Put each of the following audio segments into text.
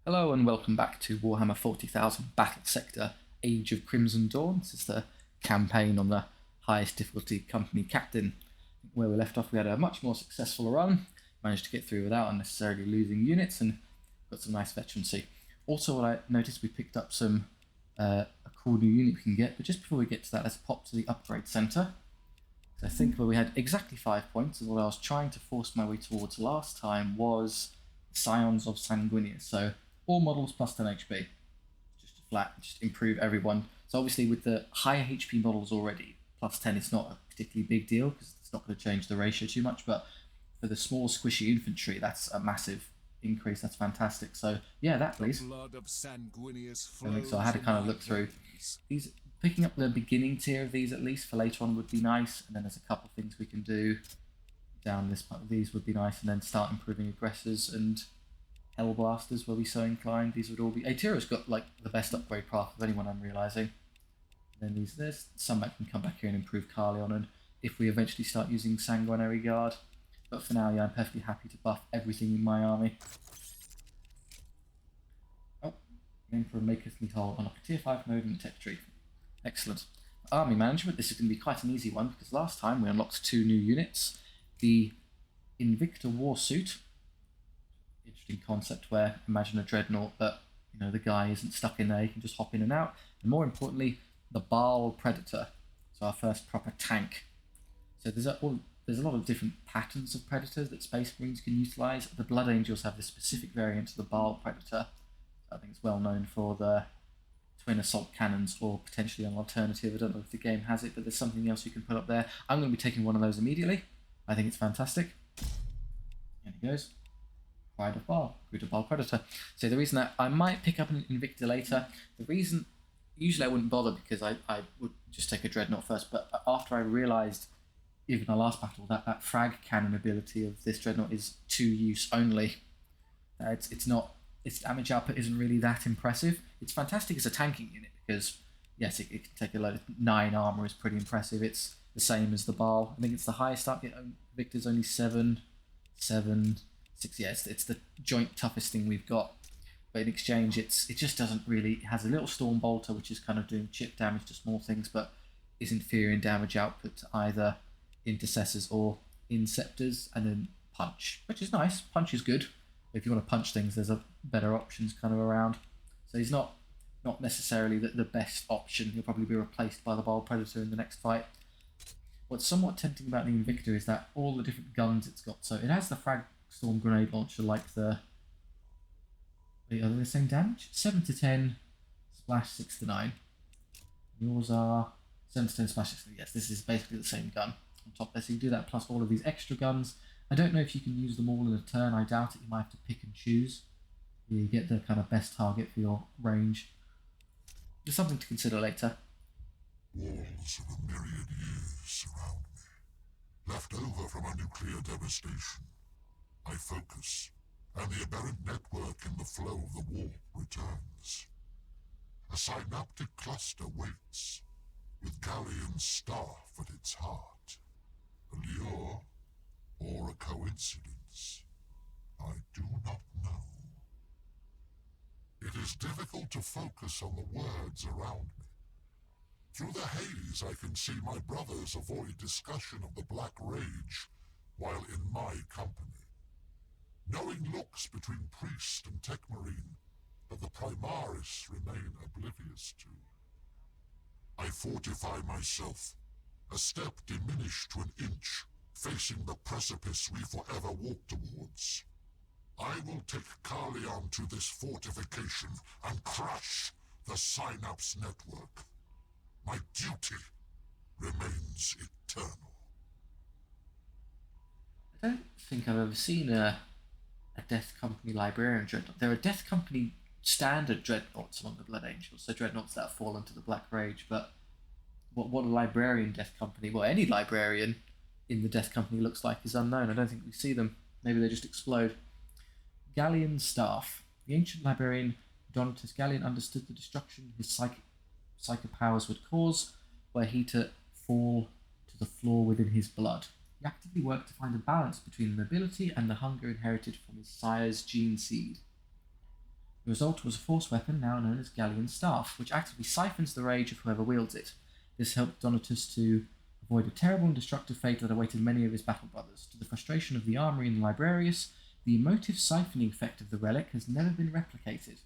Hello and welcome back to Warhammer 40,000 Battlesector Age of Crimson Dawn. This is the campaign on the highest difficulty company captain. Where we left off, we had a much more successful run, managed to get through without unnecessarily losing units, and got some nice veterancy. Also, what I noticed, we picked up some a cool new unit we can get, but just before we get to that, let's pop to the upgrade centre. So I think where we had exactly 5 points, and what I was trying to force my way towards last time was Scions of Sanguinius. So all models plus 10 HP, just improve everyone. So obviously with the higher HP models already, plus 10 is not a particularly big deal because it's not going to change the ratio too much, but for the small squishy infantry, that's a massive increase. That's fantastic. So yeah, that please. So I had to kind of look through these. Picking up the beginning tier of these at least for later on would be nice, and then there's a couple of things we can do down this part. These would be nice, and then start improving aggressors and Hellblasters were we so inclined. These would all be... Aetiro's got like the best upgrade path of anyone, I'm realising. And then there's some that can come back here and improve Carleon, and if we eventually start using Sanguinary Guard. But for now, yeah, I'm perfectly happy to buff everything in my army. Oh, going for a Maker's Meat Hole on a tier 5 mode in the tech tree. Excellent. Army management, this is going to be quite an easy one, because last time we unlocked 2 new units. The Invictor Warsuit. Interesting concept where imagine a dreadnought, but you know the guy isn't stuck in there, he can just hop in and out. And more importantly, the Baal Predator, so our first proper tank. So there's a lot of different patterns of predators that Space Marines can utilise. The Blood Angels have this specific variant of the Baal Predator. I think it's well known for the twin assault cannons, or potentially an alternative. I don't know if the game has it, but there's something else you can put up there. I'm going to be taking one of those immediately. I think it's fantastic. And he goes. Pride of Baal, Root of Baal Predator. So the reason that I might pick up an Invictor later, the reason, usually I wouldn't bother because I would just take a Dreadnought first, but after I realised, even our last battle, that frag cannon ability of this Dreadnought is 2 use only. Its damage output isn't really that impressive. It's fantastic as a tanking unit because, yes, it can take a load of 9 armour is pretty impressive. It's the same as the Baal. I think it's the highest up. Victor's only 7, 6, yeah, it's the joint toughest thing we've got. But in exchange, it just doesn't really... It has a little Storm Bolter, which is kind of doing chip damage to small things, but is inferior in damage output to either Intercessors or Inceptors, and then Punch, which is nice. Punch is good. If you want to punch things, there's better options kind of around. So he's not necessarily the best option. He'll probably be replaced by the Baal Predator in the next fight. What's somewhat tempting about the Invictor is that all the different guns it's got. So it has the Frag Storm Grenade Launcher, like the... Wait, are they the same damage? 7 to 10, splash 6 to 9. Yours are 7 to 10, splash 6 to 9. Yes, this is basically the same gun on top there. So you do that plus all of these extra guns. I don't know if you can use them all in a turn. I doubt it. You might have to pick and choose. You get the kind of best target for your range. Just something to consider later. Walls of a myriad years surround me, left over from a nuclear devastation. I focus, and the aberrant network in the flow of the warp returns. A synaptic cluster waits, with Galleon's staff at its heart. A lure, or a coincidence, I do not know. It is difficult to focus on the words around me. Through the haze I can see my brothers avoid discussion of the Black Rage while in my company. Knowing looks between priest and tech marine that the Primaris remain oblivious to. I fortify myself, a step diminished to an inch, facing the precipice we forever walk towards. I will take Carleon to this fortification and crush the Synapse network. My duty remains eternal. I don't think I've ever seen a Death Company Librarian Dreadnought. There are Death Company standard Dreadnoughts among the Blood Angels, so Dreadnoughts that have fallen to the Black Rage, but what a Librarian Death Company, well, any Librarian in the Death Company looks like is unknown. I don't think we see them. Maybe they just explode. Galleon's staff. The ancient librarian Donatus Galleon understood the destruction his psychic powers would cause, were he to fall to the floor within his blood. He actively worked to find a balance between the nobility and the hunger inherited from his sire's gene seed. The result was a force weapon now known as Galleon's Staff, which actively siphons the rage of whoever wields it. This helped Donatus to avoid a terrible and destructive fate that awaited many of his battle brothers. To the frustration of the armory and the librarius, the emotive siphoning effect of the relic has never been replicated.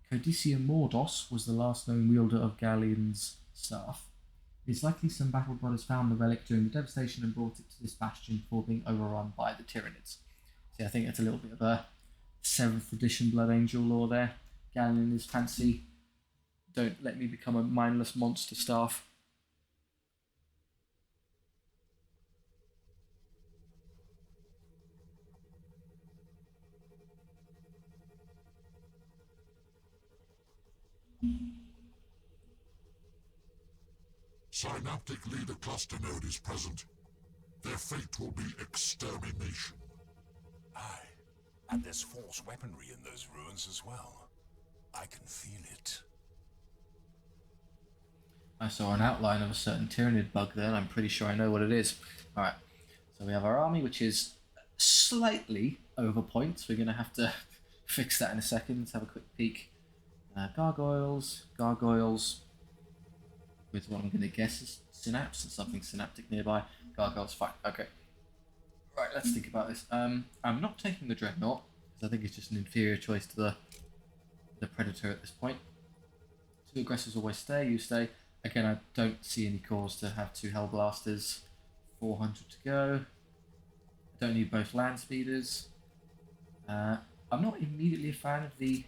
Codicia Mordos was the last known wielder of Galleon's Staff. It is likely some battle brothers found the relic during the devastation and brought it to this bastion before being overrun by the Tyranids. See, I think it's a little bit of a 7th edition Blood Angel lore there. Galleon is fancy. Don't let me become a mindless monster staff. Synaptic Leader Cluster Node is present. Their fate will be extermination. Aye, and there's false weaponry in those ruins as well. I can feel it. I saw an outline of a certain Tyranid bug there, and I'm pretty sure I know what it is. Alright, so we have our army, which is slightly over points. We're going to have to fix that in a second. Let's have a quick peek. Gargoyles, with what I'm going to guess is synapse and something synaptic nearby. Gargoyles, fine, okay. Right, let's think about this. I'm not taking the Dreadnought, because I think it's just an inferior choice to the Predator at this point. 2 aggressors always stay, you stay. Again, I don't see any cause to have 2 Hellblasters. 400 to go. I don't need both land speeders. I'm not immediately a fan of the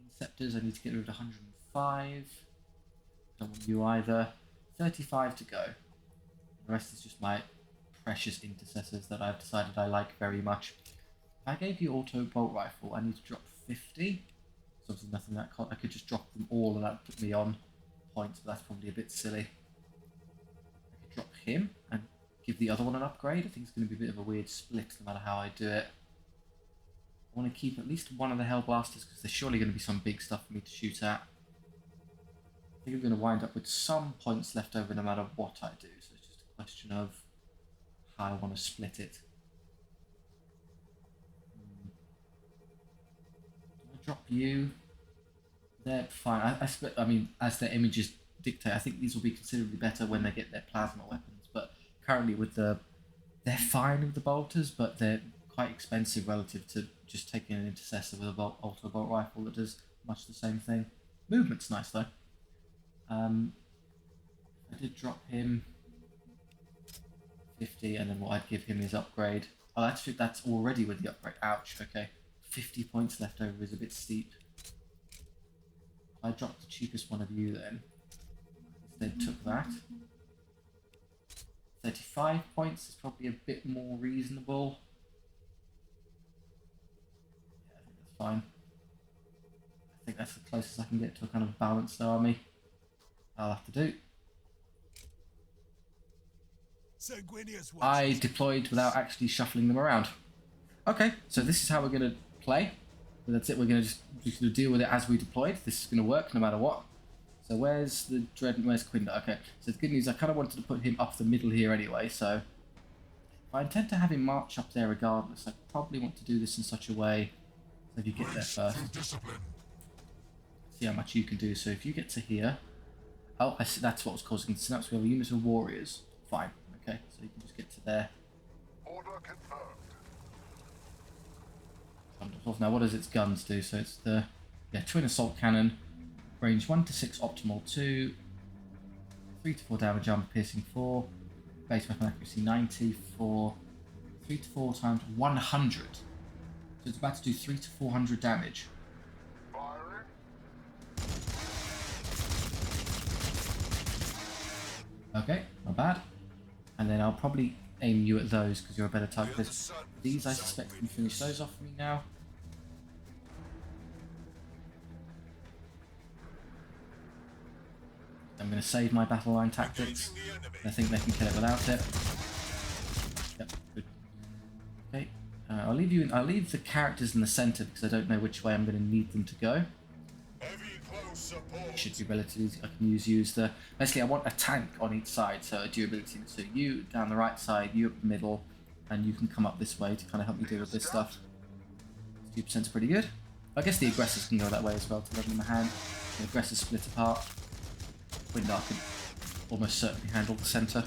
Inceptors. I need to get rid of 105. Don't want you either. 35 to go. The rest is just my precious intercessors that I've decided I like very much. If I gave you auto bolt rifle, I need to drop 50. So obviously nothing that I could just drop them all and that would put me on points, but that's probably a bit silly. I could drop him and give the other one an upgrade. I think it's going to be a bit of a weird split no matter how I do it. I want to keep at least one of the Hellblasters because there's surely going to be some big stuff for me to shoot at. I think I'm going to wind up with some points left over no matter what I do, so it's just a question of how I want to split it. Do I drop you? They're fine. I mean, as their images dictate, I think these will be considerably better when they get their plasma weapons, but currently with they're fine with the bolters, but they're quite expensive relative to just taking an intercessor with a auto bolt rifle that does much the same thing. Movement's nice though. I did drop him 50, and then what I'd give him is upgrade. Oh, actually, that's already with the upgrade. Ouch, okay. 50 points left over is a bit steep. I dropped the cheapest one of you then. Instead took that. 35 points is probably a bit more reasonable. Yeah, I think that's fine. I think that's the closest I can get to a kind of balanced army. I'll have to do. I deployed without actually shuffling them around. Okay, so this is how we're going to play. So that's it, we're going to just deal with it as we deployed. This is going to work no matter what. So where's the Dread, where's Quinda? Okay, so the good news, I kind of wanted to put him up the middle here anyway, so if I intend to have him march up there regardless, I probably want to do this in such a way so if you get there first. See how much you can do. So if you get to here, oh, I see, that's what was causing the synapse. We have a unit of warriors. Fine. Okay, so you can just get to there. Order confirmed. Now, what does its guns do? So it's the twin assault cannon, range 1 to 6, optimal 2, 3 to 4 damage, armor piercing 4, base weapon accuracy 90 for 3 to 4 times 100. So it's about to do 3 to 400 damage. Firing. Okay, not bad. And then I'll probably aim you at those because you're a better target. These I suspect can finish those off for me now. I'm going to save my battle line tactics. I think they can kill it without it. Yep, good. Okay, I'll leave you. I'll leave the characters in the centre because I don't know which way I'm going to need them to go. Should be relatively easy. I can use the. Basically, I want a tank on each side, so a durability. So you down the right side, you up the middle, and you can come up this way to kind of help me deal with this stuff. 2% is pretty good. I guess the aggressors can go that way as well to lend them a hand. The aggressors split apart. Windar can almost certainly handle the centre.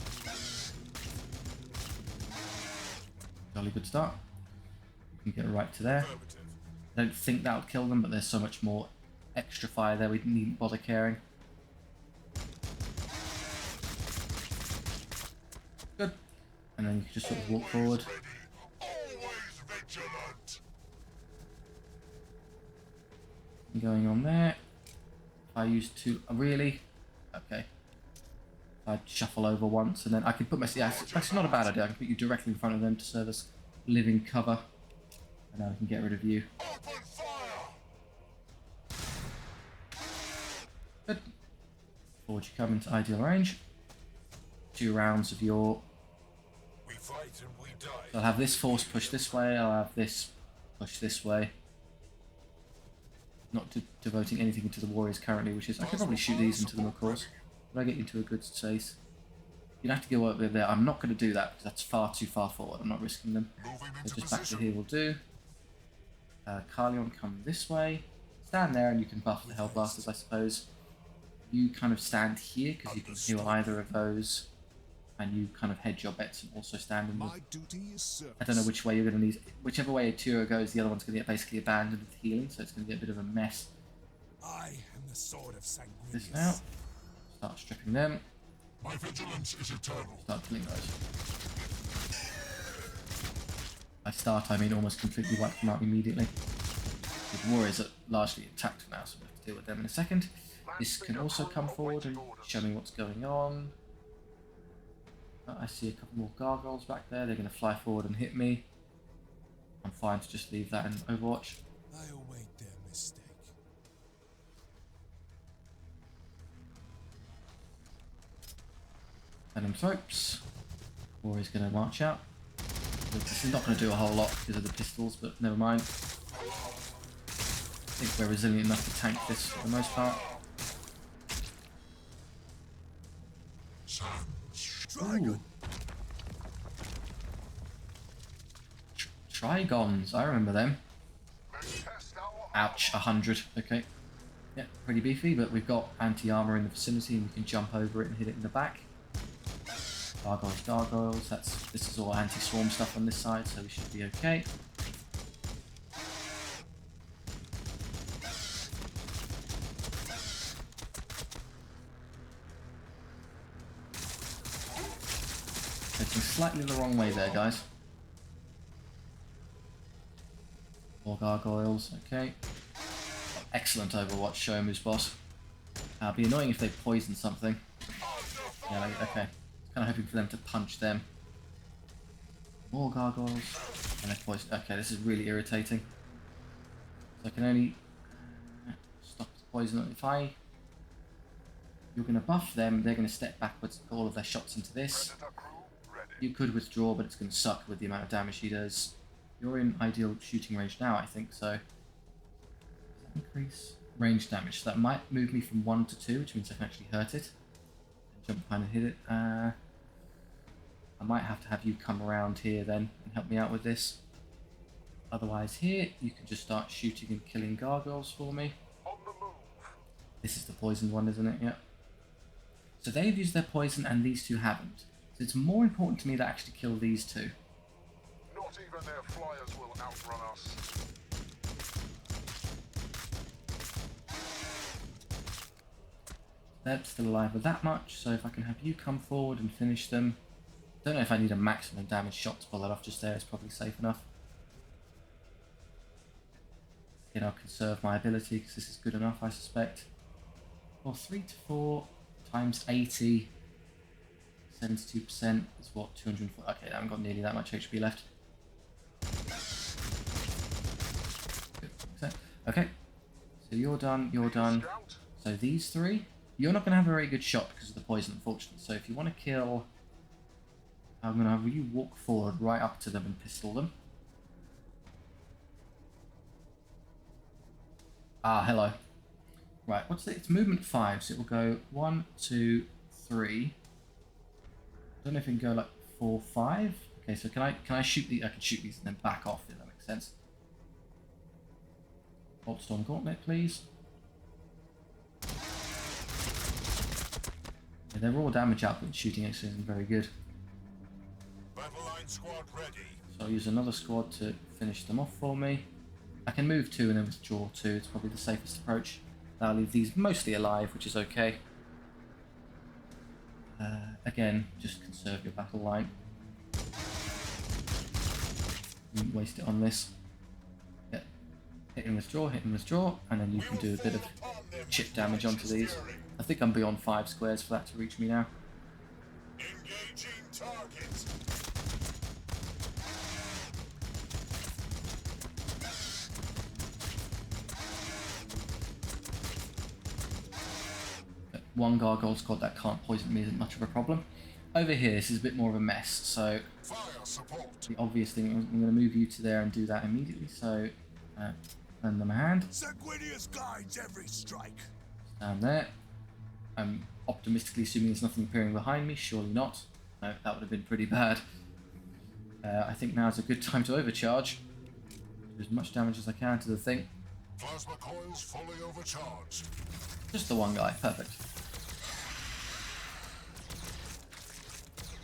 Jolly good start. We can get right to there. I don't think that would kill them, but there's so much more extra fire there we needn't bother caring. Good. And then you can just sort of walk forward. Going on there. If I use two, really? Okay. I'd shuffle over once and then I can put my, yeah, it's actually not a bad idea. I can put you directly in front of them to serve as living cover. And now I can get rid of you. Good. Forward you come into ideal range. 2 rounds of your... We fight and we die. So I'll have this force push this way, I'll have this push this way. Not devoting anything into the warriors currently, which is... I could probably shoot these into them, of course. But I get into a good space. You'd have to go over there. I'm not going to do that because that's far too far forward. I'm not risking them. So just back to here will do. Carleon, come this way. Stand there and you can buff the Hellblasters, I suppose. You kind of stand here because you can heal either of those. And you kind of hedge your bets and also stand in the... I don't know which way you're going to need... Whichever way a Turo goes, the other one's going to get basically abandoned with healing, so it's going to be a bit of a mess. I am the sword of Sanguinius. This now. Start stripping them. My vigilance is eternal. Start killing those. By start, I mean almost completely wipe them out immediately. The warriors are largely intact now, so we'll have to deal with them in a second. This can also come forward and show me what's going on. I see a couple more gargoyles back there. They're going to fly forward and hit me. I'm fine to just leave that in Overwatch. I await their mistake. Venom Thropes. Warrior's going to march out. This is not going to do a whole lot because of the pistols, but never mind. I think we're resilient enough to tank this for the most part. Ooh. Trigons, I remember them. Ouch, 100. Okay. Yeah, pretty beefy, but we've got anti-armor in the vicinity and we can jump over it and hit it in the back. Gargoyles, gargoyles. This is all anti-swarm stuff on this side, so we should be okay. Taking slightly the wrong way there, guys. More gargoyles, okay. Excellent Overwatch, show him who's boss. It'd be annoying if they poison something. Yeah, okay. Kind of hoping for them to punch them. More gargoyles. And they're poison. Okay, this is really irritating. So I can only stop the poison. If you're going to buff them, they're going to step backwards and put all of their shots into this. You could withdraw, but it's going to suck with the amount of damage he does. You're in ideal shooting range now, I think, so... Does that increase range damage? So that might move me from 1 to 2, which means I can actually hurt it. And jump behind and hit it. I might have to have you come around here then and help me out with this. Otherwise here, you can just start shooting and killing gargoyles for me. This is the poisoned one, isn't it? Yeah. So they've used their poison and these two haven't. So it's more important to me to actually kill these two. Not even their flyers will outrun us. They're still alive with that much, so if I can have you come forward and finish them. Don't know if I need a maximum damage shot to pull that off, just there it's probably safe enough. Again, I'll conserve my ability because this is good enough, I suspect. Well, 3 to 4 times 80, 72% is what, 204. Okay, I haven't got nearly that much HP left. Okay, so you're done, you're done. So these three, you're not going to have a very good shot because of the poison, unfortunately. So if you want to kill, I'm going to have you walk forward right up to them and pistol them. Ah, hello. Right, what's it? It's movement 5, so it will go 1, 2, 3. I don't know if it can go like 4, 5. Okay, so can I shoot these? I can shoot these and then back off, if that makes sense. Boltstorm Gauntlet, please. Yeah, their raw damage output and shooting actually isn't very good. Battle line squad ready. So I'll use another squad to finish them off for me. I can move 2 and then withdraw 2. It's probably the safest approach. I'll leave these mostly alive, which is okay. Again, just conserve your battle line. Don't waste it on this. Yeah. Hit and withdraw, and then you can do a bit of chip damage onto these. I think I'm beyond 5 squares for that to reach me now. Engaging target. One gargoyle squad that can't poison me isn't much of a problem. Over here, this is a bit more of a mess, so Fire support. the obvious thing, I'm going to move you to there and do that immediately, so lend them a hand. Sanguinius guides every strike. Stand there. I'm optimistically assuming there's nothing appearing behind me, surely not. No, that would have been pretty bad. I think now is a good time to overcharge. Do as much damage as I can to the thing. Plasma coils fully overcharged. Just the one guy, perfect.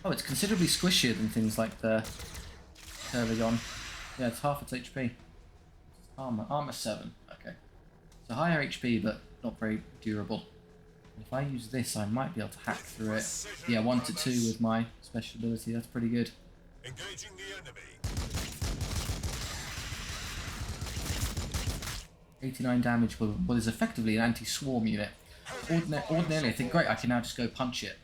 Oh, it's considerably squishier than things like the Tervigon. Yeah, it's half its HP. Armor 7, okay. So higher HP, but not very durable. If I use this, I might be able to hack through it. Yeah, 1 to 2 with my special ability, that's pretty good. Engaging the enemy. 89 damage with what is effectively an anti-swarm unit. Ordinarily, I think, great, I can now just go punch it.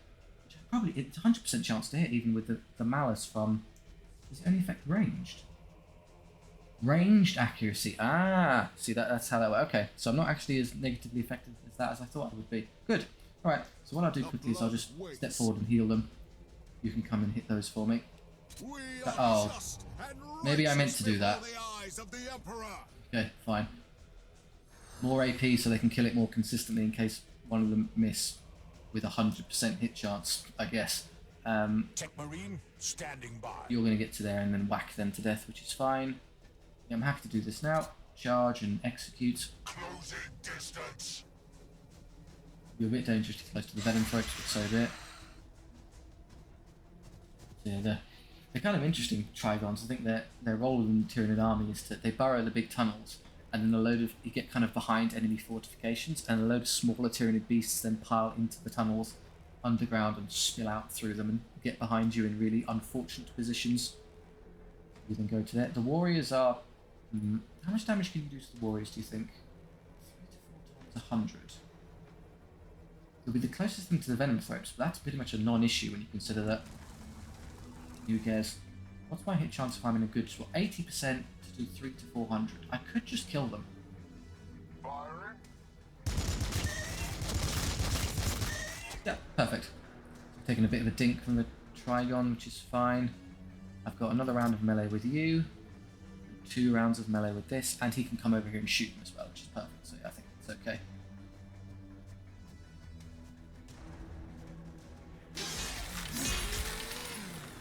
Probably, it's a 100% chance to hit, even with the malice from... Is it only effect ranged? Ranged accuracy. Ah, see, that's how that works. Okay, so I'm not actually as negatively affected as that as I thought I would be. Good. Alright, so what I'll do quickly is I'll just step forward and heal them. You can come and hit those for me. Oh, maybe I meant to do that. Okay, fine. More AP so they can kill it more consistently in case one of them miss with a 100% hit chance, I guess. Tech Marine standing by. You're going to get to there and then whack them to death, which is fine. Yeah, I'm happy to do this now. Charge and execute. Closing distance. You're a bit dangerously close to the venom throats, but so be it. So yeah, they're kind of interesting Trigons. I think their role in the Tyranid army is that they burrow the big tunnels, and then you get kind of behind enemy fortifications, and a load of smaller Tyranid beasts then pile into the tunnels underground and spill out through them and get behind you in really unfortunate positions. You then go to that. The warriors are... how much damage can you do to the warriors, do you think? 3 to 4 times 100. It'll be the closest thing to the venom throats, but that's pretty much a non-issue when you consider that. Who cares? What's my hit chance if I'm in a good spot? 80% to do 3 to 400. I could just kill them. Firing. Yeah, perfect. Taking a bit of a dink from the Trigon, which is fine. I've got another round of melee with you. 2 rounds of melee with this, and he can come over here and shoot them as well, which is perfect. So yeah, I think it's okay.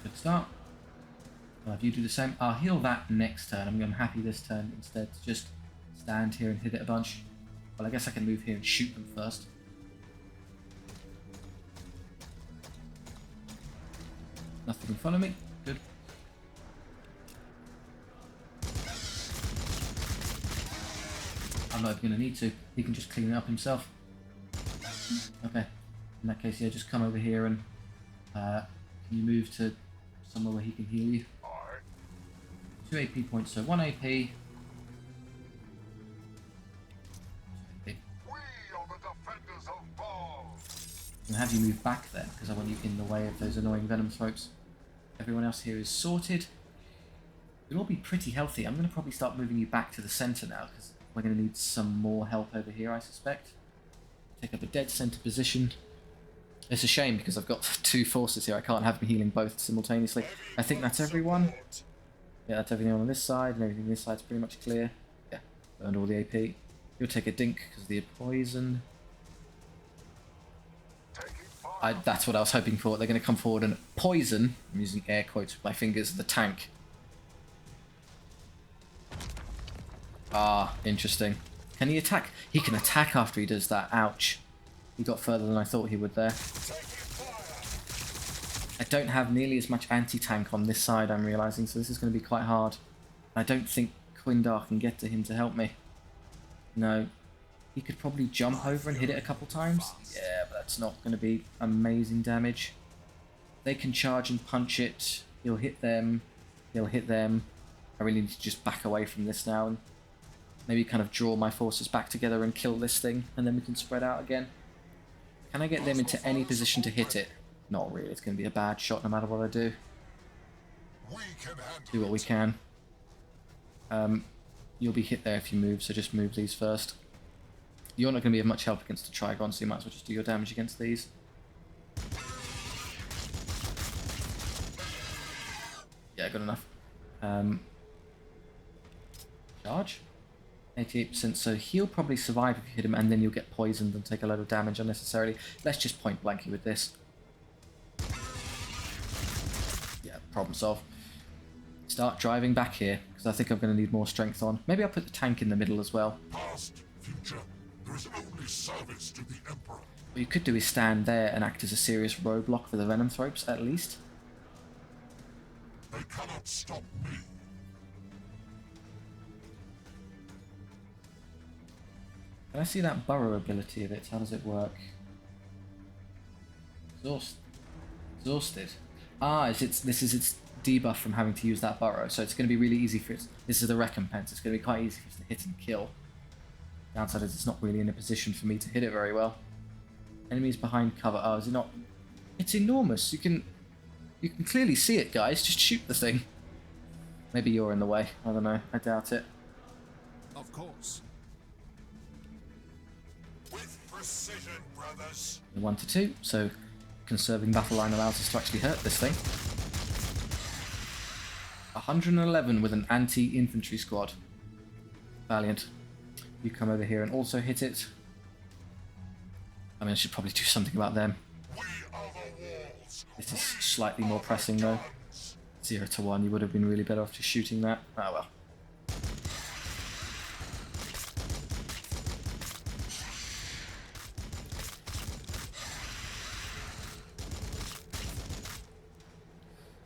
Good start. Well, if you do the same, I'll heal that next turn. I'm happy this turn instead to just stand here and hit it a bunch. Well, I guess I can move here and shoot them first. Nothing in front of me. Good. I'm not even going to need to. He can just clean it up himself. Okay. In that case, yeah, just come over here and can you move to somewhere where he can heal you? 2 AP points, so 1 AP. 2 AP. We are the defenders of Baal. And have you move back then, because I want you in the way of those annoying venom throats. Everyone else here is sorted. You'll all be pretty healthy. I'm going to probably start moving you back to the centre now, because we're going to need some more help over here, I suspect. Take up a dead centre position. It's a shame, because I've got 2 forces here. I can't have them healing both simultaneously. I think that's everyone. Yeah, that's everything on this side, and everything on this side's pretty much clear. Yeah, burned all the AP. You'll take a dink, because of the poison. That's what I was hoping for. They're going to come forward and poison, I'm using air quotes with my fingers, the tank. Ah, interesting. Can he attack? He can attack after he does that. Ouch. He got further than I thought he would there. I don't have nearly as much anti-tank on this side, I'm realising, so this is going to be quite hard. I don't think Quindar can get to him to help me. No. He could probably jump over and hit it a couple times. Yeah, but that's not going to be amazing damage. They can charge and punch it. He'll hit them. He'll hit them. I really need to just back away from this now and maybe kind of draw my forces back together and kill this thing, and then we can spread out again. Can I get them into any position to hit it? Not really. It's going to be a bad shot no matter what I do. Do what we can. You'll be hit there if you move, so just move these first. You're not going to be of much help against the Trigon, so you might as well just do your damage against these. Yeah, good enough. Charge? 88%, so he'll probably survive if you hit him, and then you'll get poisoned and take a load of damage unnecessarily. Let's just point blank you with this. Yeah, problem solved. Start driving back here, because I think I'm going to need more strength on. Maybe I'll put the tank in the middle as well. Past, future, there is only service to the Emperor. What you could do is stand there and act as a serious roadblock for the Venom Thropes, at least. They cannot stop me. Can I see that burrow ability of it? How does it work? Exhausted. Ah, this is its debuff from having to use that burrow, so it's going to be really easy for it. This is the recompense. It's going to be quite easy for it to hit and kill. Downside is it's not really in a position for me to hit it very well. Enemies behind cover. Oh, is it not? It's enormous. You can clearly see it, guys. Just shoot the thing. Maybe you're in the way. I don't know. I doubt it. Of course. With precision, brothers. 1 to 2, so conserving battle line allows us to actually hurt this thing. 111 with an anti-infantry squad. Valiant. You come over here and also hit it. I mean, I should probably do something about them. We are the walls. This is slightly more pressing though. 0 to 1, you would have been really better off just shooting that. Oh well.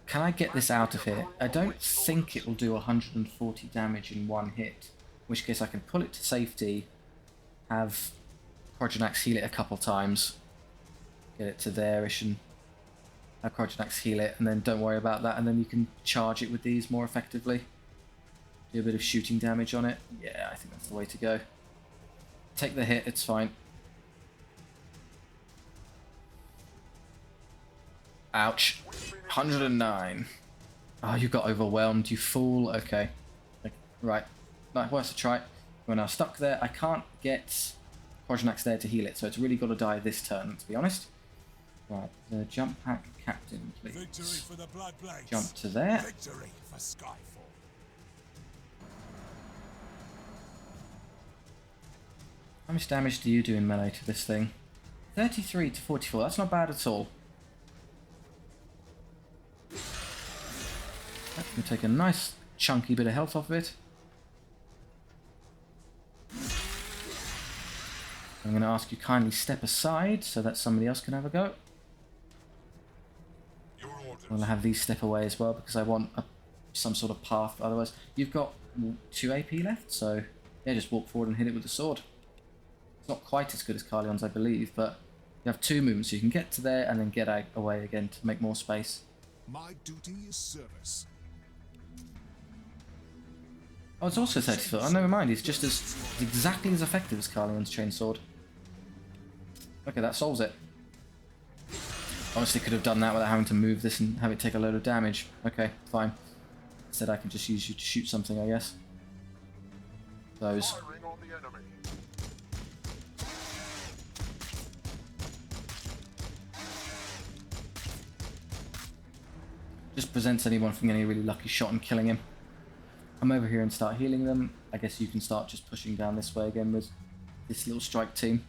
Can I get this out of here? I don't think it will do 140 damage in one hit. In which case I can pull it to safety, have Chakax heal it a couple times, get it to there-ish and have Chakax heal it, and then don't worry about that, and then you can charge it with these more effectively. Do a bit of shooting damage on it. Yeah, I think that's the way to go. Take the hit, it's fine. Ouch. 109. Oh, you got overwhelmed, you fool. Okay. Right. Right, worth a try. We're now stuck there. I can't get Chakax there to heal it, so it's really got to die this turn, to be honest. Right, the jump pack captain, please. Victory for the Blood Blades. Jump to there. Victory for Skyfall. How much damage do you do in melee to this thing? 33 to 44, that's not bad at all. Let me take a nice chunky bit of health off of it. I'm going to ask you kindly step aside so that somebody else can have a go. Your orders. I'm going to have these step away as well because I want some sort of path. Otherwise, you've got 2 AP left, so yeah, just walk forward and hit it with the sword. It's not quite as good as Carleon's, I believe, but you have 2 movements, so you can get to there and then get out away again to make more space. My duty is service. Oh, it's also 30 foot. Oh, never mind. He's just as exactly as effective as Carleon's chainsword. Okay, that solves it. Honestly, could have done that without having to move this and have it take a load of damage. Okay, fine. Instead, I can just use you to shoot something, I guess. Those. Firing on the enemy. Just prevents anyone from getting a really lucky shot and killing him. Come over here and start healing them. I guess you can start just pushing down this way again with this little strike team.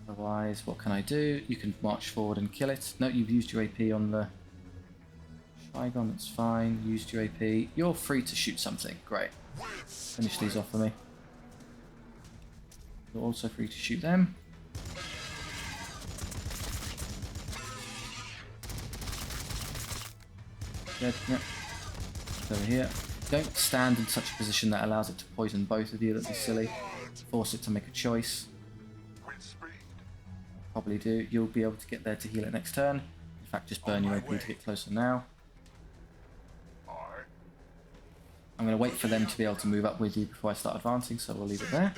Otherwise, what can I do? You can march forward and kill it. No, you've used your AP on the Trigon, that's fine. Used your AP. You're free to shoot something. Great. Finish these off for me. You're also free to shoot them. Dead, yep. Over here. Don't stand in such a position that allows it to poison both of you. That'd be silly. Force it to make a choice. Probably do. You'll be able to get there to heal it next turn. In fact, just burn your OP to get closer now. I'm going to wait for them to be able to move up with you before I start advancing, so we'll leave it there.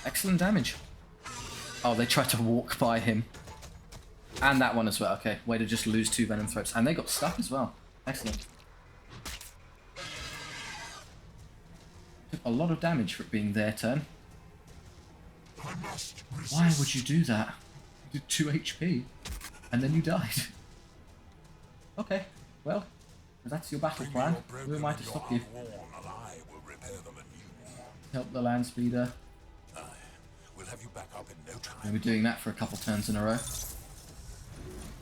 Excellent damage. Oh, they tried to walk by him. And that one as well. Okay, way to just lose 2 venom throats. And they got stuck as well. Excellent. Took a lot of damage for it being their turn. Why would you do that? You did 2 HP. And then you died. Okay, well, if that's your battle plan. Who am I to stop you? Help the land speeder. We'll have you back up in no time. And we're doing that for a couple turns in a row.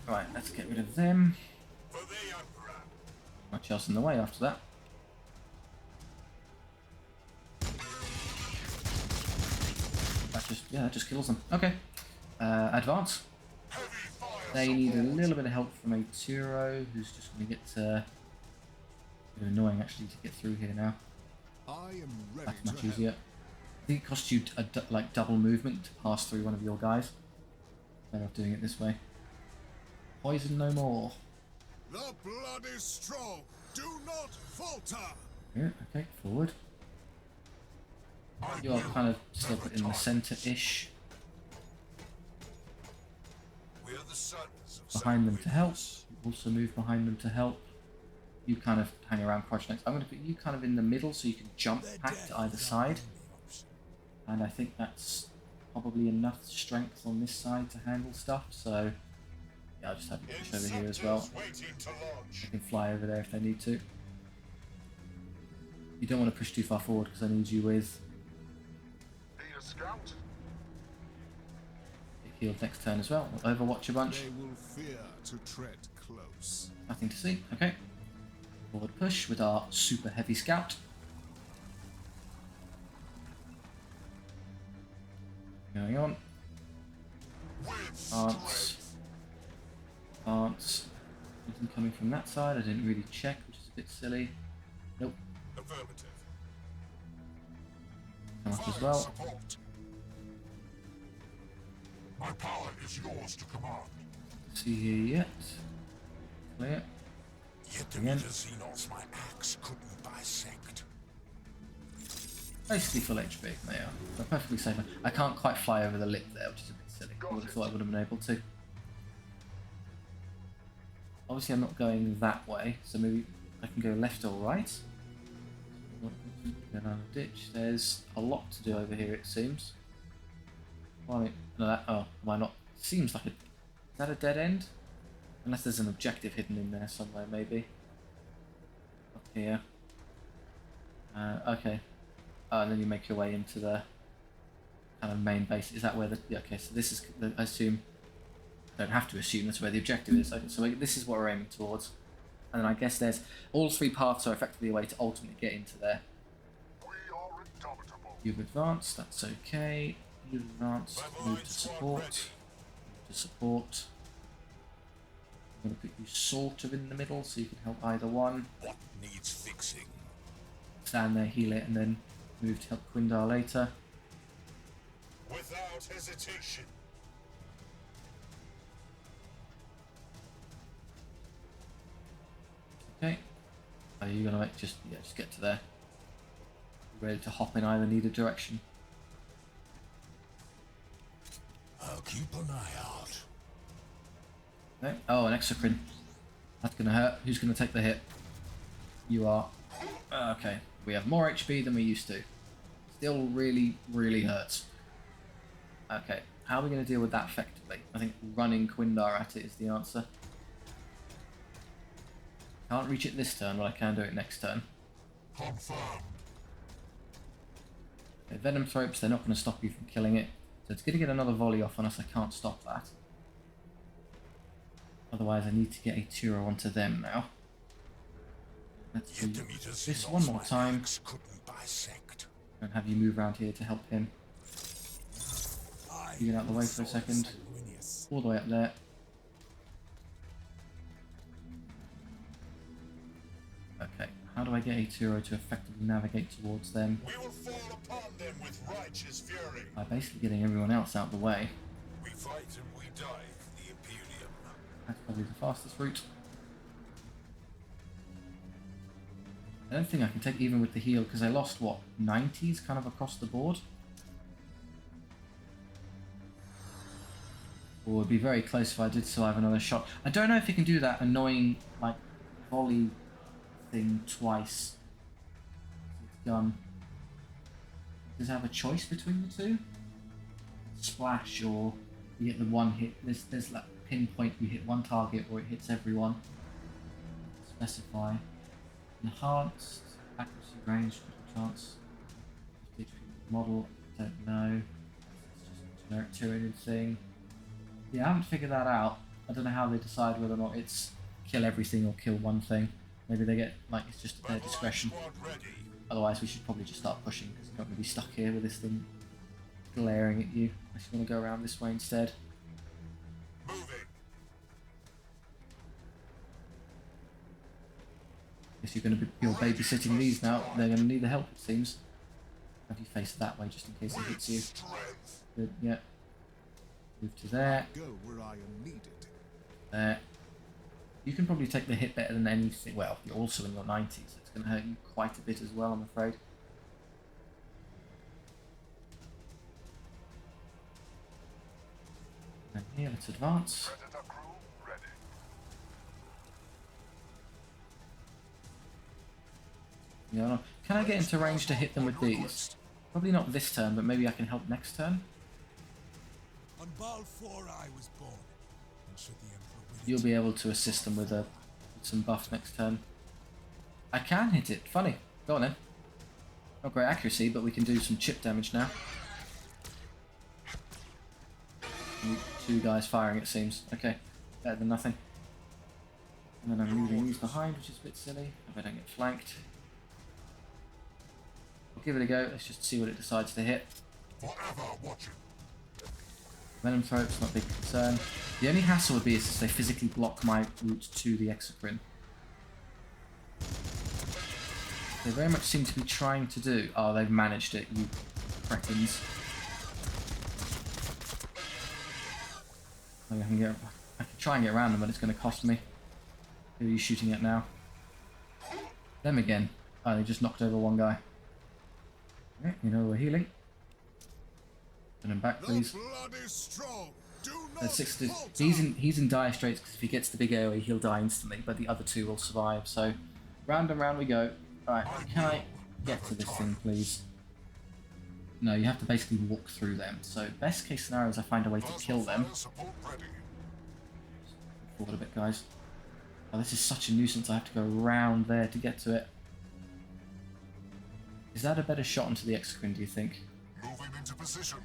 Right, let's get rid of them. Much else in the way after that. That just kills them. Okay. Advance. They need a little bit of help from a Turo, who's just going to get a bit annoying actually to get through here now. That's much easier. I think it costs you like double movement to pass through one of your guys. Better off doing it this way. Poison no more. The blood is strong. Do not falter. Yeah, okay, forward. You're kind of still put in the centre-ish. Behind them to help. Also move behind them to help. You kind of hang around crouch next. I'm going to put you kind of in the middle so you can jump back to either side. And I think that's probably enough strength on this side to handle stuff. So yeah, I'll just have you push over here as well. I can fly over there if they need to. You don't want to push too far forward because I need you with. Get healed next turn as well. We'll overwatch a bunch. They will fear to tread close. Nothing to see. Okay. Forward push with our super heavy scout. Going on. Advance. Advance. Nothing coming from that side. I didn't really check, which is a bit silly. Nope. Affirmative. Come up as well. My power is yours to command. See here yet. Clear. Yet the Again. Xenos my axe couldn't bisect. Basically full HP. They are. They're perfectly safe. I can't quite fly over the lip there, which is a bit silly. I would have thought I would have been able to. Obviously I'm not going that way, so maybe I can go left or right. Go down the ditch. There's a lot to do over here, it seems. Well, no, am I not? Seems like a. Is that a dead end? Unless there's an objective hidden in there somewhere, maybe. Up here. Okay. Oh, and then you make your way into the kind of main base. Is that where the? Yeah, okay, so this is. I assume. Don't have to assume that's where the objective is. Okay, so this is what we're aiming towards. And then I guess there's all 3 paths are effectively a way to ultimately get into there. You've advanced. That's okay. You've advanced. Move to support. Move to support. I'm going to put you sort of in the middle so you can help either one. What needs fixing? Stand there, heal it, and then move to help Quindar later. Without hesitation. Okay. Are you going to just get to there? Ready to hop in either direction. I'll keep an eye out. No? Oh, an exocrine. That's going to hurt. Who's going to take the hit? You are. Okay. We have more HP than we used to. Still really, really hurts. Okay. How are we going to deal with that effectively? I think running Quindar at it is the answer. Can't reach it this turn, but I can do it next turn. Confirmed. Okay, Venom Thropes, they're not going to stop you from killing it. So it's going to get another volley off on us. I can't stop that. Otherwise, I need to get a Turo onto them now. Let's do Yet the meters this lost one more my time axe couldn't bisect. and have you move around here to help him. You get out of the way for a second. All the way up there. Okay, how do I get a Turo to effectively navigate towards them? We will fall upon them with righteous fury. By basically getting everyone else out of the way. We fight and we die for the Imperium. That's probably the fastest route. I don't think I can take even with the heal because I lost, what, 90s kind of across the board? Or it would be very close if I did still have another shot. I don't know if you can do that annoying, like, volley thing twice. It's gun. Does it have a choice between the two? Splash, or you get the one hit. There's like pinpoint, you hit one target or it hits everyone. Specify. Enhanced, accuracy, range, critical chance. Model, don't know. It's just a generic two-ended thing. Yeah, I haven't figured that out. I don't know how they decide whether or not it's kill everything or kill one thing. Maybe they get, like, it's just at their discretion. Otherwise, we should probably just start pushing because you don't want to be stuck here with this thing glaring at you. Unless you want to go around this way instead. Moving. Guess you're going to be you're babysitting these now. They're going to need the help, it seems. Have you face that way just in case it hits you? Good, yeah. Move to there. Go where I am needed. There. You can probably take the hit better than anything. Well, you're also in your 90s, so it's going to hurt you quite a bit as well, I'm afraid. And here, let's advance. Yeah, no. Can I get into range to hit them with these? Probably not this turn, but maybe I can help next turn. On Baal 4 I was born. And should the Emperor win You'll be able to assist them with some buff next turn. I can hit it. Funny. Go on then. Not great accuracy, but we can do some chip damage now. Two guys firing, it seems. Okay, better than nothing. And then I'm moving these behind, which is a bit silly. If I don't get flanked. We'll give it a go. Let's just see what it decides to hit. Forever watching. Venom throat's not a big concern. The only hassle would be is if they physically block my route to the exocrine. They very much seem to be trying to do. Oh, they've managed it, you cretins. Maybe I can try and get around them, but it's going to cost me. Who are you shooting at now? Them again. Oh, they just knocked over one guy. Okay, you know we're healing. Put him back, please. The blood is strong. Do not That's 60. falter. He's in dire straits because if he gets the big AoE, he'll die instantly, but the other two will survive. So, round and round we go. Alright, can I get to this thing, please? No, you have to basically walk through them. So, best case scenario is I find a way to kill them. Forward a bit, guys. Oh, this is such a nuisance. I have to go around there to get to it. Is that a better shot onto the exocrine, do you think? Moving into position.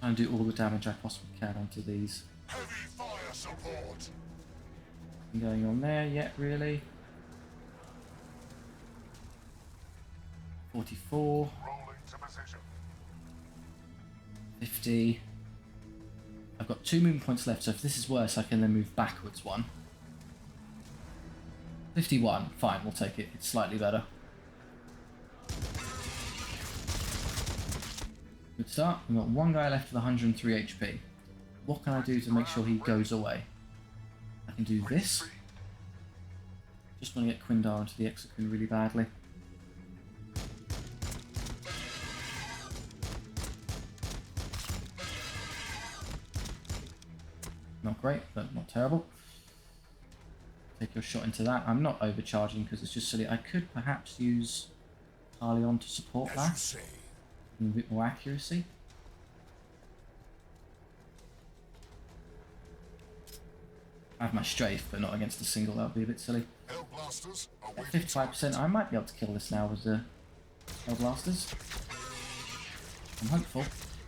Trying to do all the damage I possibly can onto these. Heavy fire support. Nothing going on there yet, really. 44. Rolling to position. 50. I've got 2 movement points left, so if this is worse, I can then move backwards one. 51. Fine, we'll take it. It's slightly better. Good start. We've got one guy left with 103 HP. What can I do to make sure he goes away? I can do this. Just want to get Quindar into the exocrine really badly. Not great, but not terrible. Take your shot into that. I'm not overcharging because it's just silly. I could perhaps use Carleon to support As that. you say, A bit more accuracy. I have my strafe, but not against a single. That would be a bit silly. Hell blasters At awaiting 55%, I might be able to kill this now with the Hell Blasters. I'm hopeful.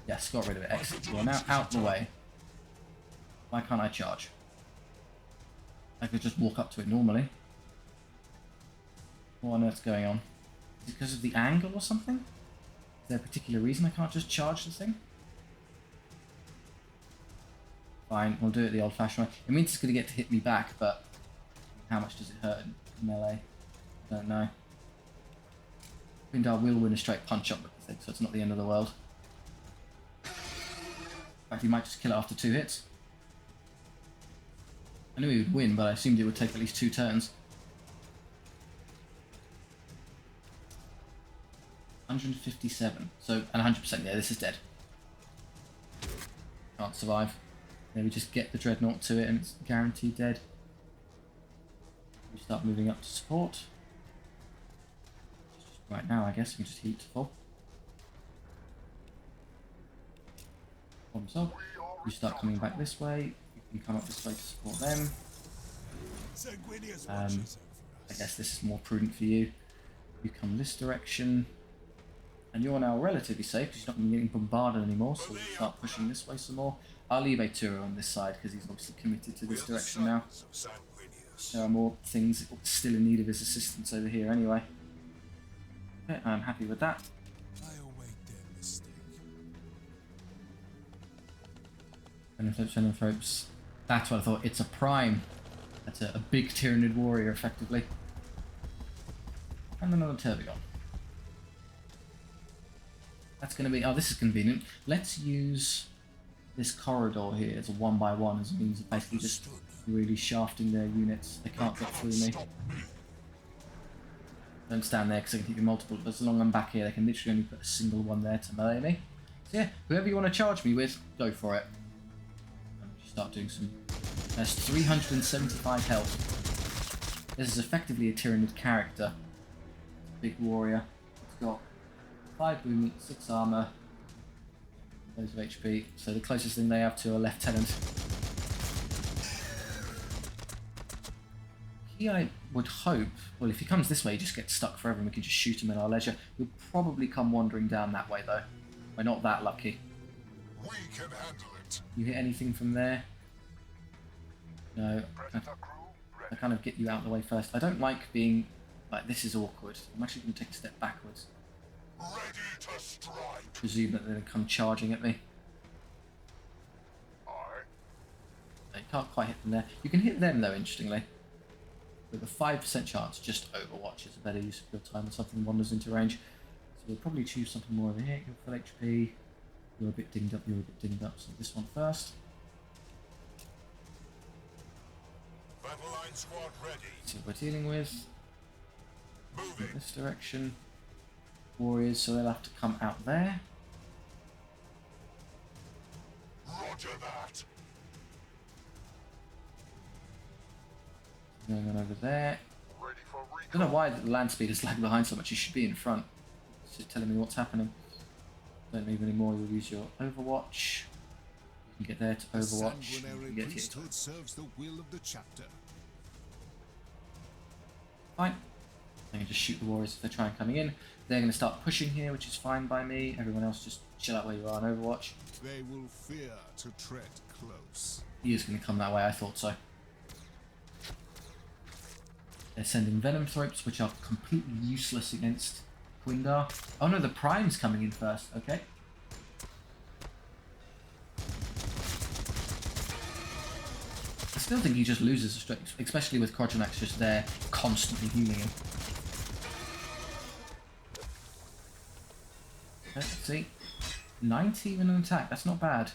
Yes, got rid of it. Excellent. You're now out the way. Why can't I charge? I could just walk up to it normally. What on earth's going on? Is it because of the angle or something? Is there a particular reason I can't just charge the thing? Fine, we'll do it the old-fashioned way. It means it's going to get to hit me back, but how much does it hurt in melee? I don't know. Quindar will win a straight punch-up with the thing, so it's not the end of the world. In fact, he might just kill it after 2 hits. I knew he would win, but I assumed it would take at least 2 turns. 157. So, and 100%, yeah, this is dead. Can't survive. Maybe just get the Dreadnought to it and it's guaranteed dead. We start moving up to support. Just right now, I guess, we just heat to full. Problem solved. You start coming back this way. You can come up this way to support them. I guess this is more prudent for you. You come this direction. And you're now relatively safe because you're not going to be getting bombarded anymore, so we'll start pushing this way some more. I'll leave a Turo on this side because he's obviously committed to this direction now. There are more things still in need of his assistance over here anyway. Okay, I'm happy with that. I await their mistake. Xenothrapes. That's what I thought. It's a prime. That's a big Tyranid warrior, effectively. And another Turbigon. That's going to be... Oh, this is convenient. Let's use this corridor here as a 1x1 as a means of basically just really shafting their units. They can't get through me. Don't stand there because I can hit you multiple, but as long as I'm back here, they can literally only put a single one there to melee me. So yeah, whoever you want to charge me with, go for it. Start doing some... That's 375 health. This is effectively a Tyranid character. Big warrior. It's got 5 boom, 6 armor, loads of HP. So the closest thing they have to a lieutenant. He, I would hope, well, if he comes this way, he just gets stuck forever and we can just shoot him at our leisure. He'll probably come wandering down that way though. We're not that lucky. We can handle it. You hit anything from there? No. I kind of get you out of the way first. I don't like being like, this is awkward. I'm actually going to take a step backwards. Ready to strike. Presume that they're going to come charging at me. You can't quite hit them there. You can hit them though, interestingly. With a 5% chance, just Overwatch is a better use of your time when something wanders into range. So we'll probably choose something more over here. You're full HP. You're a bit dinged up, you're a bit dinged up. So this one first. Battle line squad ready. See what we're dealing with. Moving. This direction. Warriors, so they'll have to come out there. Roger that. Going on over there. Ready for I don't know why the land speed is lagging behind so much. You should be in front. It's just telling me what's happening. Don't move anymore. You'll use your Overwatch. You can get there to Overwatch. You can get here. Serves the will of the chapter. Fine. I can just shoot the warriors if they try and coming in. They're going to start pushing here, which is fine by me. Everyone else just chill out where you are on Overwatch. They will fear to tread close. He is going to come that way. I thought so. They're sending Venom Thropes, which are completely useless against Quindar. Oh no, the Prime's coming in first. Okay. I still think he just loses a strength, especially with Chakax just there, constantly healing him. Okay, let's see. 90 even an attack, that's not bad.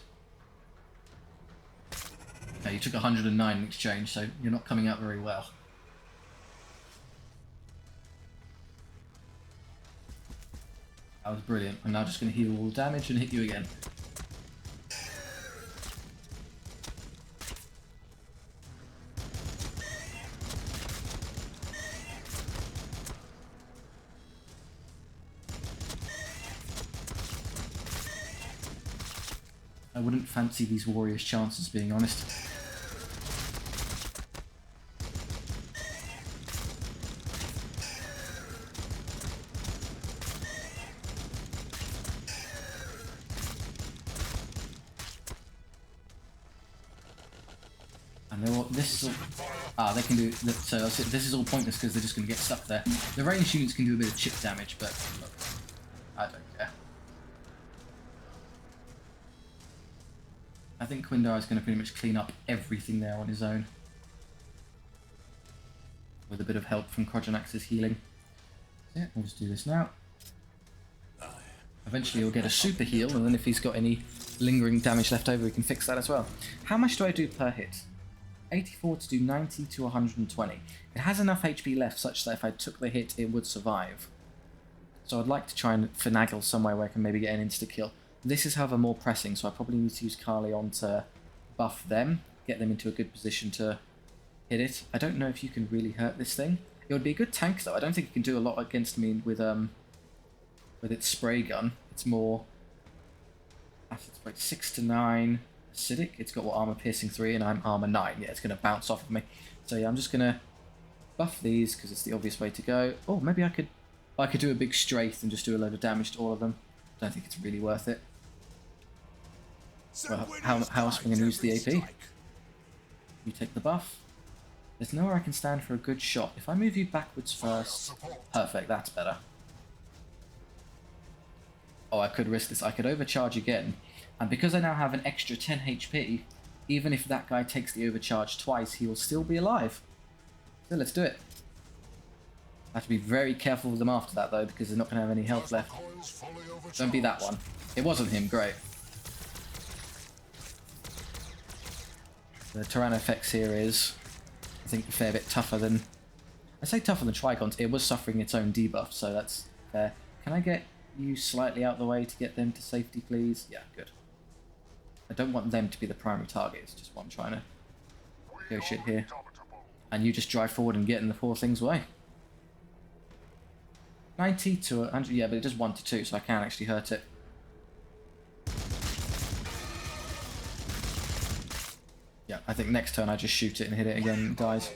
Okay, you took 109 in exchange, so you're not coming out very well. That was brilliant. I'm now just going to heal all the damage and hit you again. I wouldn't fancy these warriors' chances, being honest. Ah, they can do that. So this is all pointless because they're just going to get stuck there. The ranged units can do a bit of chip damage, but look, I don't care. I think Quindar is going to pretty much clean up everything there on his own, with a bit of help from Chakax's healing. Yeah, we'll just do this now. Eventually he'll get a super heal, and then if he's got any lingering damage left over, we can fix that as well. How much do I do per hit? 84 to do 90 to 120. It has enough HP left such that if I took the hit, it would survive. So I'd like to try and finagle somewhere where I can maybe get an insta-kill. This is, however, more pressing, so I probably need to use Carleon to buff them, get them into a good position to hit it. I don't know if you can really hurt this thing. It would be a good tank, though. I don't think it can do a lot against me with its spray gun. It's more acid spray 6 to 9 acidic. It's got armor piercing 3 and I'm armor 9. Yeah, it's going to bounce off of me. So yeah, I'm just going to buff these because it's the obvious way to go. Oh, maybe I could do a big strafe and just do a load of damage to all of them. Don't think it's really worth it. Well, how else am I going to use the AP? You take the buff. There's nowhere I can stand for a good shot. If I move you backwards first... Perfect, that's better. Oh, I could risk this. I could overcharge again. And because I now have an extra 10 HP, even if that guy takes the overcharge twice, he will still be alive. So let's do it. I have to be very careful with them after that, though, because they're not going to have any health left. Don't be that one. It wasn't him, great. The Tyrannofex here is, I think, a fair bit tougher than... I say tougher than Trigons. It was suffering its own debuff, so that's fair. Can I get you slightly out of the way to get them to safety, please? Yeah, good. I don't want them to be the primary target. It's just what I'm trying to negotiate here. And you just drive forward and get in the poor thing's way. 90 to 100, yeah, but it does 1 to 2, so I can actually hurt it. Yeah, I think next turn I just shoot it and hit it again, guys.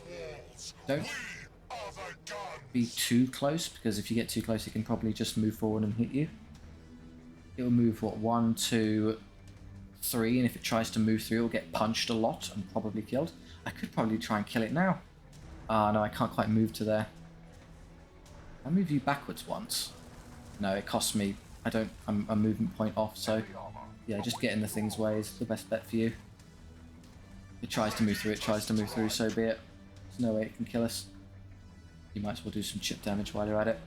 Don't be too close, because if you get too close, it can probably just move forward and hit you. It'll move, what, 1, 2, 3, and if it tries to move through, it'll get punched a lot and probably killed. I could probably try and kill it now. Ah, no, I can't quite move to there. I'll move you backwards once. No, it costs me. I'm a movement point off, so yeah, just get in the thing's way is the best bet for you. It tries to move through, so be it. There's no way it can kill us. You might as well do some chip damage while you're at it.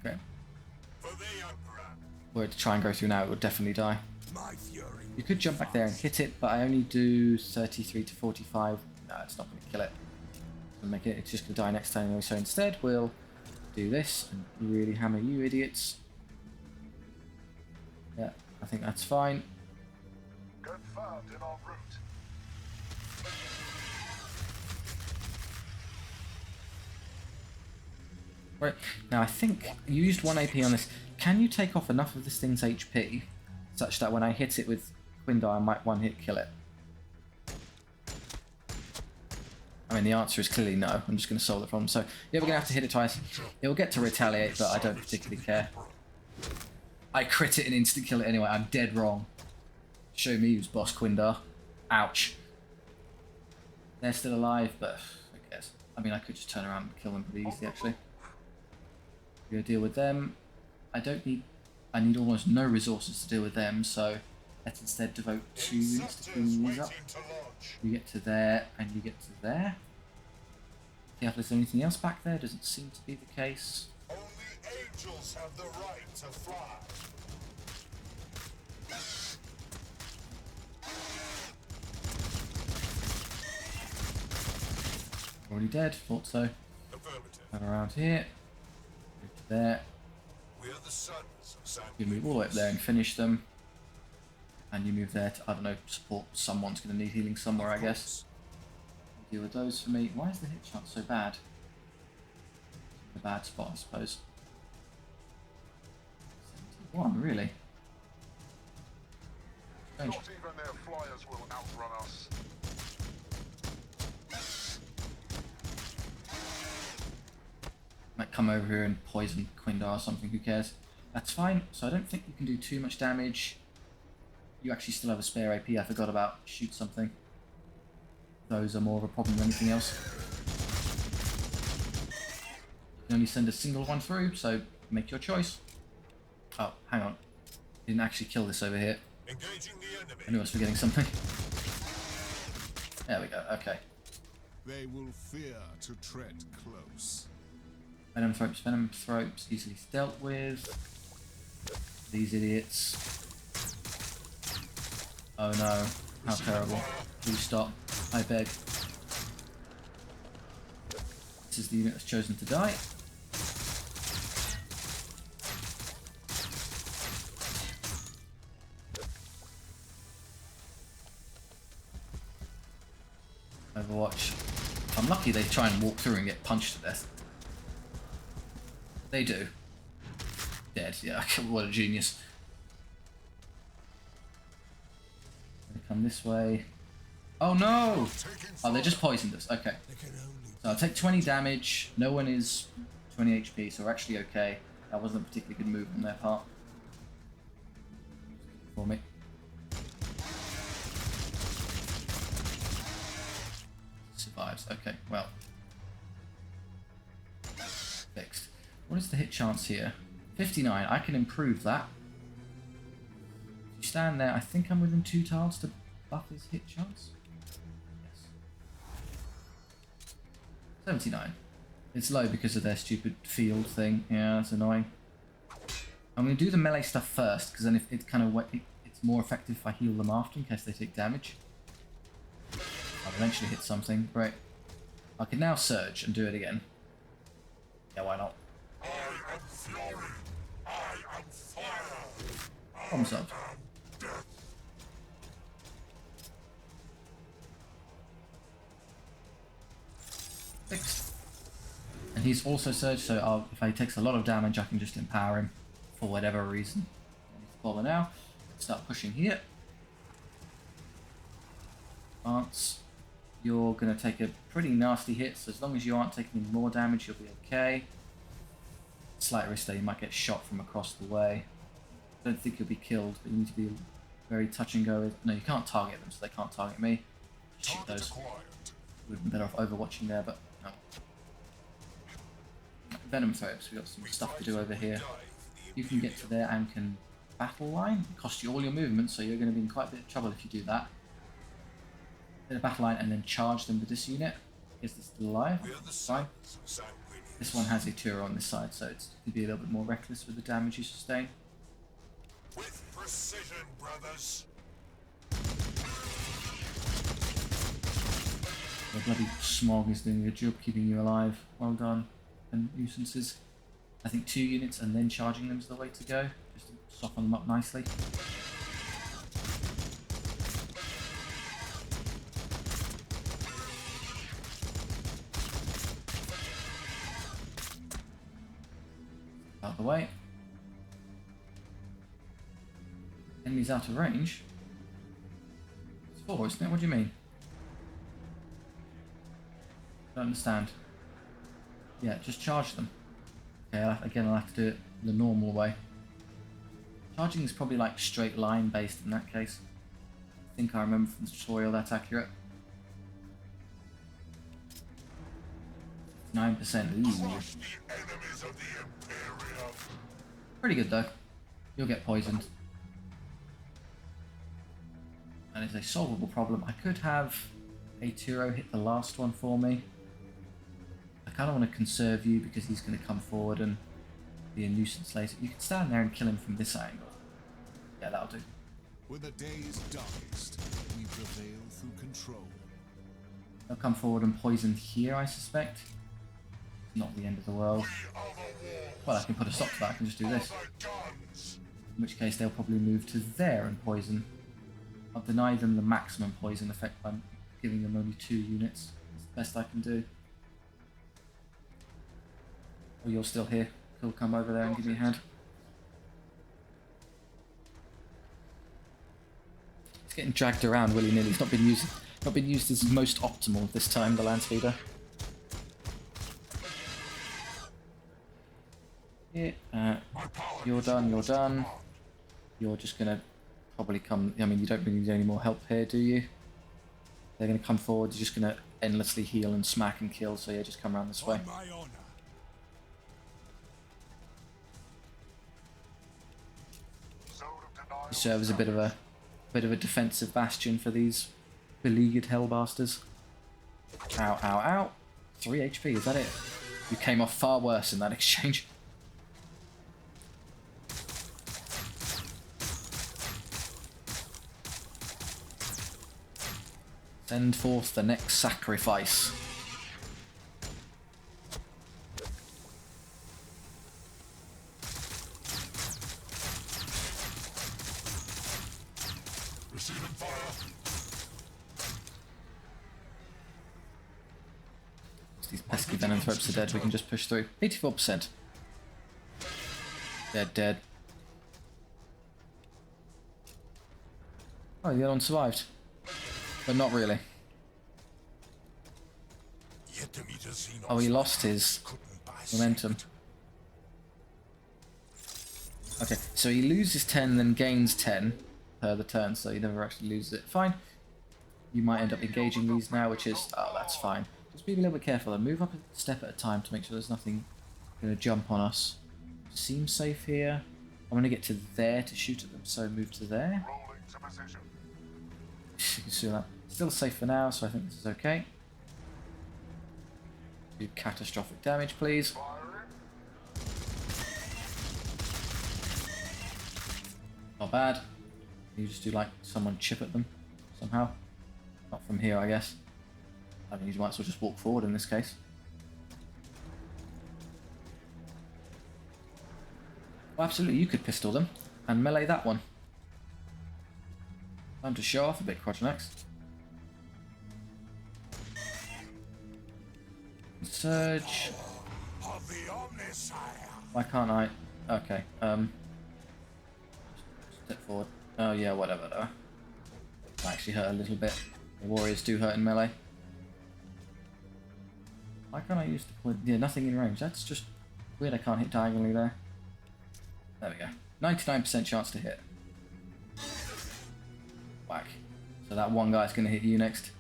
Okay. Were it to try and go through now, it would definitely die. You could jump back there and hit it, but I only do 33 to 45. No, it's not going to kill it. It's just going to die next time anyway, so instead we'll do this and really hammer you idiots. Yeah, I think that's fine. Confirmed in en route. Right, now I think you used 1 AP on this. Can you take off enough of this thing's HP such that when I hit it with Quindar, I might one-hit kill it? I mean, the answer is clearly no. I'm just going to solve the problem. So, yeah, we're going to have to hit it twice. It'll get to retaliate, but I don't particularly care. I crit it and instant-kill it anyway. I'm dead wrong. Show me who's boss, Quindar. Ouch. They're still alive, but who cares? I mean, I could just turn around and kill them pretty easily, actually. We're going to deal with them. I need almost no resources to deal with them, so let's instead devote 2 units to cleaning these up. You get to there, and you get to there. Careful, is there anything else back there? Doesn't seem to be the case. Only angels have the right to fly. Already dead, thought so. Come around here. Move to there. We are the sons of San You move all the way up there and finish them. And you move there to, I don't know, support someone's going to need healing somewhere, I guess. Deal with those for me. Why is the hit chance so bad? A bad spot, I suppose. 71, really? Strange. Not even their flyers will outrun us. Might come over here and poison Quindar or something, who cares? That's fine, so I don't think you can do too much damage. you actually still have a spare AP. I forgot about shoot something. Those are more of a problem than anything else. You can only send a single one through, so make your choice. Oh, hang on. Didn't actually kill this over here. Engaging the enemy. I knew I was forgetting something. There we go, okay. They will fear to tread close. Venom thropes easily dealt with. These idiots. Oh no, how terrible. Please stop, I beg. This is the unit that's chosen to die. Overwatch. If I'm lucky, they try and walk through and get punched to death. They do. Dead, yeah, what a genius. They come this way. Oh no! Oh, they just poisoned us, okay. So I'll take 20 damage, no one is 20 HP, so we're actually okay. That wasn't a particularly good move on their part. For me. Survives, okay, well. Fixed. What is the hit chance here? 59, I can improve that. If you stand there, I think I'm within 2 tiles to buff his hit chance. Yes. 79. It's low because of their stupid field thing. Yeah, that's annoying. I'm going to do the melee stuff first, because then if it kind of it's more effective if I heal them after in case they take damage. I'll eventually hit something. Great. I can now surge and do it again. Yeah, why not? I am fury. I am fire. Problem solved. Death. Fixed. And he's also surged, so if he takes a lot of damage, I can just empower him for whatever reason. Bother now. Start pushing here. Advance. You're going to take a pretty nasty hit, so as long as you aren't taking any more damage, you'll be okay. Slight risk there, you might get shot from across the way. I don't think you'll be killed, but you need to be very touch and go. No, you can't target them, so they can't target me. Shoot those. Would have been better off overwatching there, but no. Venom thropes, we've got some stuff to do over here. You can get to there and can battle line. It costs you all your movement, so you're going to be in quite a bit of trouble if you do that. Hit a battle line and then charge them with this unit. Is this still alive? Fine. This one has a Turo on this side, so it's going to be a little bit more reckless with the damage you sustain. With precision, brothers. The bloody smog is doing a job keeping you alive. Well done. And nuisances. I think 2 units and then charging them is the way to go. Just to soften them up nicely. Out of the way. Enemies out of range. It's 4, isn't it? What do you mean? I don't understand. Yeah, just charge them. Okay, again, I'll have to do it the normal way. Charging is probably like straight line based in that case. I think I remember from the tutorial that's accurate. 9%. Ooh. Pretty good though. You'll get poisoned. And it's a solvable problem. I could have a Turo hit the last one for me. I kind of want to conserve you because he's going to come forward and be a nuisance later. You can stand there and kill him from this angle. Yeah, that'll do. When the day is darkest, we prevail through control. They'll come forward and poison here, I suspect. Not the end of the world. Well, I can put a stop to that. I can just do this. In which case, they'll probably move to there and poison. I'll deny them the maximum poison effect by giving them only 2 units. That's the best I can do. Oh, you're still here. He'll come over there and give me a hand. It's getting dragged around willy-nilly. It's not been used as most optimal this time, the land speeder. Yeah, you're done, you're done. You're just gonna probably come... I mean, you don't really need any more help here, do you? They're going to come forward. You're just going to endlessly heal and smack and kill. So yeah, just come around this way. On my honor. You serve as a bit of a defensive bastion for these beleaguered hellbasters. Ow, ow, ow. 3 HP, is that it? You came off far worse in that exchange. Send forth the next sacrifice. Receiving fire. These pesky venom threats are dead, we can just push through. 84%. They're dead. Oh, the other one survived. But not really. Oh, he lost his momentum. Okay, so he loses 10, then gains 10 per the turn, so he never actually loses it. Fine. You might end up engaging these now, which is... Oh, that's fine. Just be a little bit careful and move up a step at a time to make sure there's nothing going to jump on us. Seems safe here. I'm going to get to there to shoot at them, so move to there. Rolling to position. You can see that. Still safe for now, so I think this is okay. Do catastrophic damage, please. Not bad. You just do like someone chip at them somehow. Not from here, I guess. I mean, you might as well just walk forward in this case. Well, absolutely, you could pistol them and melee that one. Time to show off a bit, Chakax. Surge. Why can't I? Okay. Step forward. Oh yeah, whatever though. That actually hurt a little bit. The warriors do hurt in melee. Why can't I use the point? Yeah, nothing in range. That's just weird. I can't hit diagonally there. There we go. 99% chance to hit. Whack. So that one guy's going to hit you next.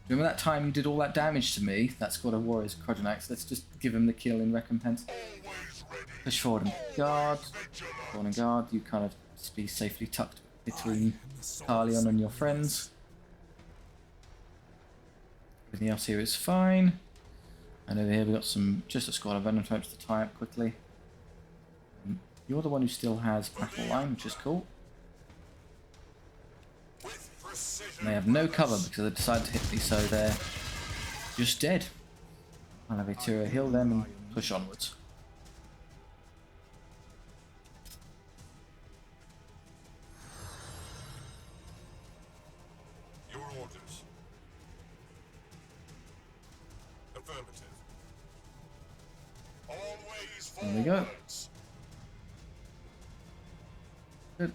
Remember that time you did all that damage to me? That squad of warriors, Chakax. Let's just give him the kill in recompense. Push forward and guard. Forward and guard. You kind of be safely tucked between Carleon and your friends. Everything else here is fine. And over here we've got just a squad of venom types to tie up quickly. You're the one who still has battle line, which is cool. And they have no cover because they decided to hit me, so they're just dead. I'll have a Tyra heal them and push onwards. Your orders. Affirmative. Always There we go. forwards. Good.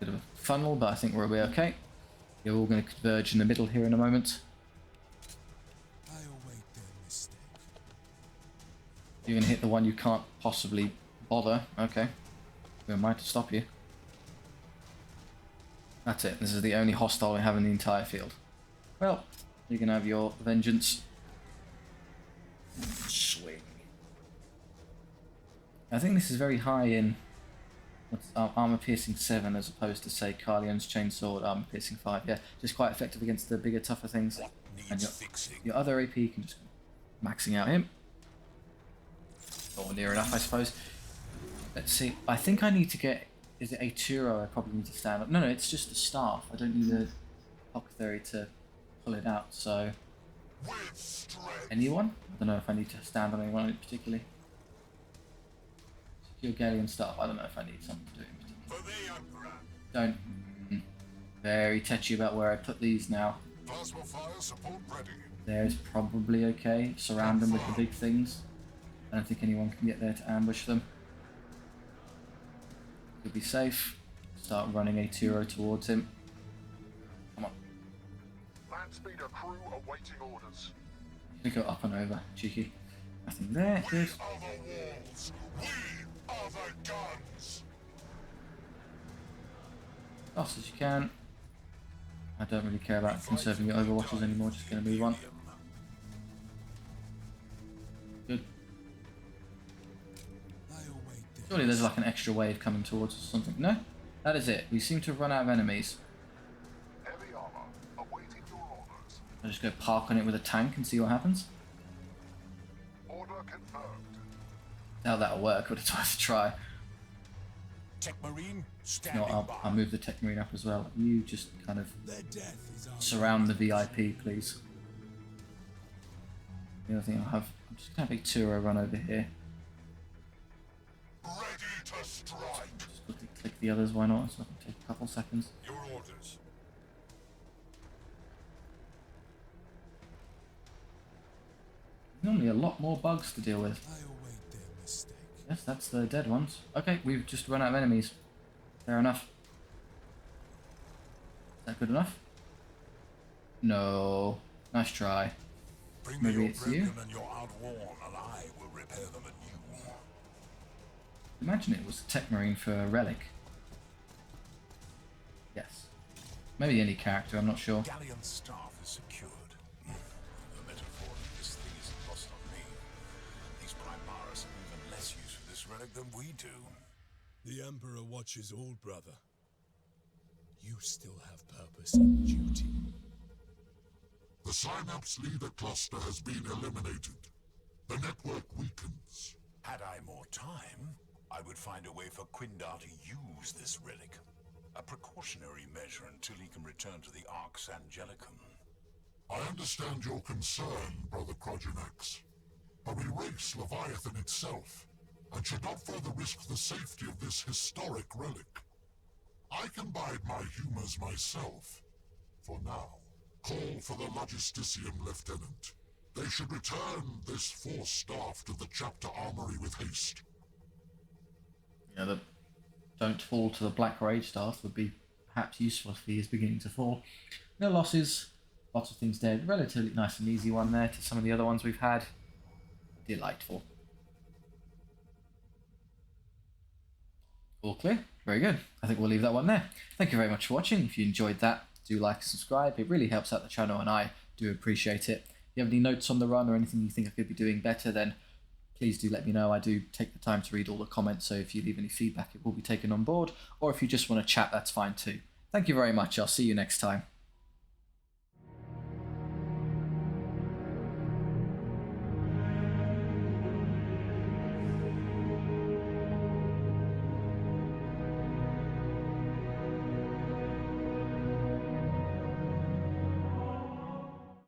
Bit of a funnel, but I think we'll be okay. You're all going to converge in the middle here in a moment. I await their mistake. You're going to hit the one you can't possibly bother. Okay. Who am I to stop you? That's it. This is the only hostile we have in the entire field. Well, you can have your vengeance. Swing. I think this is very high in armor piercing 7 as opposed to, say, Carleon's chainsaw armor piercing 5. Yeah, just quite effective against the bigger, tougher things. And your other AP can just maxing out him. Or near enough, I suppose. Let's see. I think I need to get... Is it a Turo? I probably need to stand up. No, it's just the staff. I don't need a apothecary to pull it out, so... Anyone? I don't know if I need to stand on anyone particularly. Secure Galleon staff. I don't know if I need something to do in particular. Don't... Very touchy about where I put these now. Plasma fire support ready. There's probably okay. Surround them with the big things. I don't think anyone can get there to ambush them. Could be safe. Start running a Turo towards him. Come on. Land speeder crew awaiting orders. You go up and over. Cheeky. Nothing there. Good. Are the walls. We are the guns. fast as you can. I don't really care about conserving your overwatches anymore, just going to move on. Good. Surely there's like an extra wave coming towards us or something. No? That is it. We seem to have run out of enemies. Heavy armor, awaiting your orders. I'll just go park on it with a tank and see what happens. Order confirmed. Doubt that'll work, but it's worth a try. Tech Marine, No, standing by. I'll move the Tech Marine up as well. You just kind of Their death is our surround the VIP, please. The other thing I'll have, I'm just going to have a Turo run over here. Ready to strike. Just quickly click the others, why not? So I can take a couple seconds. Your orders. Normally a lot more bugs to deal with. I await their mistake. Yes, that's the dead ones. Okay, we've just run out of enemies. Fair enough. Is that good enough? No. Nice try. Bring Maybe me your it's you? broken and your outworn, and I will repair them anew. Imagine it was a Tech Marine for a relic. Yes. Maybe any character, I'm not sure. Galleon staff is secured. The metaphor of this thing is lost on me. These Primaris have even less use for this relic than we do. The Emperor watches all, brother. You still have purpose and duty. The Synapse Leader cluster has been eliminated. The network weakens. Had I more time, I would find a way for Quindar to use this relic. A precautionary measure until he can return to the Arx Angelicum. I understand your concern, Brother Chakax, but we race Leviathan itself, and should not further risk the safety of this historic relic. I can bide my humors myself. For now, call for the Logisticium, Lieutenant. They should return this force staff to the chapter armory with haste. Yeah, the don't fall to the Black Rage staff would be perhaps useful if he is beginning to fall. No losses, lots of things dead. Relatively nice and easy one there to some of the other ones we've had. Delightful. All clear? Very good. I think we'll leave that one there. Thank you very much for watching. If you enjoyed that, do like and subscribe. It really helps out the channel and I do appreciate it. If you have any notes on the run or anything you think I could be doing better, then please do let me know. I do take the time to read all the comments, so if you leave any feedback, it will be taken on board. Or if you just want to chat, that's fine too. Thank you very much. I'll see you next time.